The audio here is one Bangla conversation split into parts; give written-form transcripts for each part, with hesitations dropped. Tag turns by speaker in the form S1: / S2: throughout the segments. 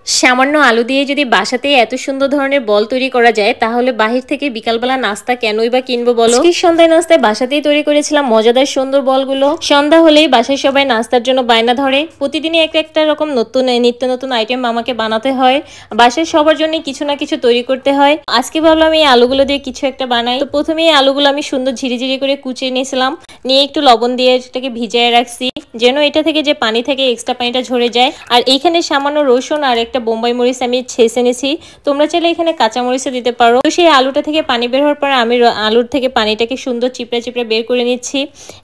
S1: সামান্য আলু দিয়ে যদি বাসাতেই এত সুন্দর ধরনের বল তৈরি করা যায় তাহলে বাহির থেকে বিকালবেলা নাস্তা কেনই বা কিনবো বলো। আজকে সন্ধ্যায় নাস্তায় বাসাতেই তৈরি করেছিলাম মজাদার সুন্দর বলগুলো। সন্ধ্যা হলেই বাসায় সবাই নাস্তার জন্য বায়না ধরে, প্রতিদিনই একটা রকম নতুন নিত্য নতুন আইটেম আমাকে বানাতে হয়, বাসায় সবার জন্য কিছু না কিছু তৈরি করতে হয়। আজকে ভাবলাম এই আলুগুলো দিয়ে কিছু একটা বানাই। তো প্রথমে এই আলুগুলো আমি সুন্দর ঝিরিঝিরি করে কুচিয়ে নিয়েছিলাম, নিয়ে একটু লবণ দিয়ে এটাকে ভিজিয়ে রাখছি যেন এটা থেকে যে পানি থেকে এক্সট্রা পানিটা ঝরে যায়। আর এইখানে সামান্য রসুন আর একটা বোম্বাই মরিচ আমি ছেঁচে নিয়েছি, তোমরা চাইলে এখানে কাঁচা মরিচও দিতে পারো। তো সেই আলুটা থেকে পানি বের হওয়ার পর আমি আলুর থেকে পানিটাকে সুন্দর চিপড়ে চিপড়ে বের করে নিচ্ছি।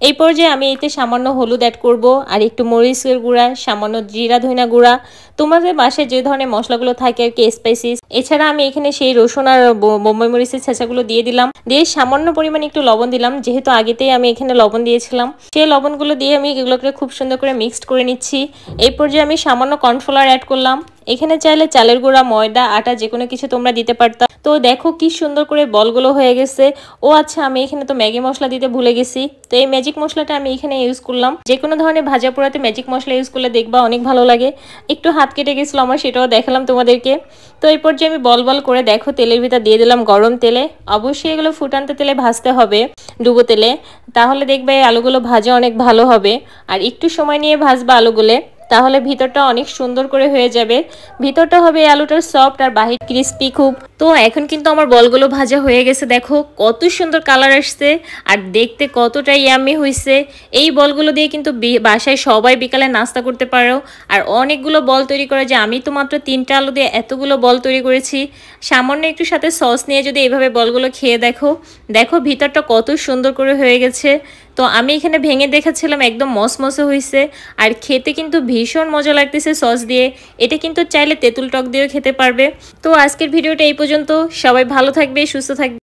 S1: এই পর্যায়ে আমি এতে সামান্য হলুদ অ্যাড করব, আর একটু মরিচের গুঁড়া, সামান্য জিরা ধনিয়া গুঁড়া, তোমাদের বাসায় যে ধরনের মশলাগুলো থাকে আর কি স্পাইসিস। এছাড়া আমি এখানে সেই রসুন আর বোম্বাই মরিচের ছেঁচাগুলো দিয়ে দিলাম, দিয়ে সামান্য পরিমাণে একটু লবণ দিলাম, যেহেতু আগেতেই আমি এখানে লবণ দিয়েছিলাম। সেই লবণগুলো দিয়ে আমি এগুলোকে খুব সুন্দর করে মিক্সড করে নিচ্ছি। এই পর্যায়ে আমি সামান্য কর্নফ্লাওয়ার অ্যাড করলাম, এখানে চাইলে চালের গুঁড়া, ময়দা, আটা যে কোনো কিছু তোমরা দিতে পারতা। তো দেখো কি সুন্দর করে বলগুলো হয়ে গেছে। ও আচ্ছা, আমি এখানে তো ম্যাগি মশলা দিতে ভুলে গেছি, তো এই ম্যাজিক মশলাটা আমি এখানে ইউজ করলাম। যে কোনো ধরনের ভাজা পোড়াতে ম্যাজিক মশলা ইউজ করলে দেখবা অনেক ভালো লাগে। একটু হাত কেটে গেছিলো আমার, সেটাও দেখালাম তোমাদেরকে। তো এই পর্যায়ে আমি বল বল করে দেখো তেলের ভিতর দিয়ে দিলাম গরম তেলে। অবশ্যই এগুলো ফুটান্ত তেলে ভাজতে হবে, ডুবো তেলে, তাহলে দেখবে এই আলুগুলো ভাজা অনেক ভালো হবে। আর একটু সময় নিয়ে ভাজবা আলুগুলো, তাহলে ভিতরটা অনেক সুন্দর করে হয়ে যাবে। ভিতরটা হবে আলুটার সফট আর বাহির ক্রিস্পি খুব। তো এখন কিন্তু আমার বলগুলো ভাজা হয়ে গেছে, দেখো কত সুন্দর কালার আসছে আর দেখতে কতটা ইয়াম্মি হয়েছে। এই বলগুলো দিয়ে কিন্তু বাসায় সবাই বিকালে নাস্তা করতে পারো। আর অনেকগুলো বল তৈরি করা যায়, আমি তো মাত্র 3টা আলু দিয়ে এতগুলো বল তৈরি করেছি। সামান্য একটু সাথে সস নিয়ে যদি এইভাবে বলগুলো খেয়ে দেখো, দেখো ভিতরটা কত সুন্দর করে হয়ে গেছে। তো আমি এখানে ভেঙে দেখাচ্ছিলাম, একদম মসমসে হয়েছে আর খেতে কিন্তু ভীষণ মজা লাগতেছে সস দিয়ে। এটা কিন্তু চাইলে তেঁতুল টক দিয়েও খেতে পারবে। তো আজকের ভিডিওটা এই পর্যন্ত, সবাই ভালো থাকবে, সুস্থ থাকবে।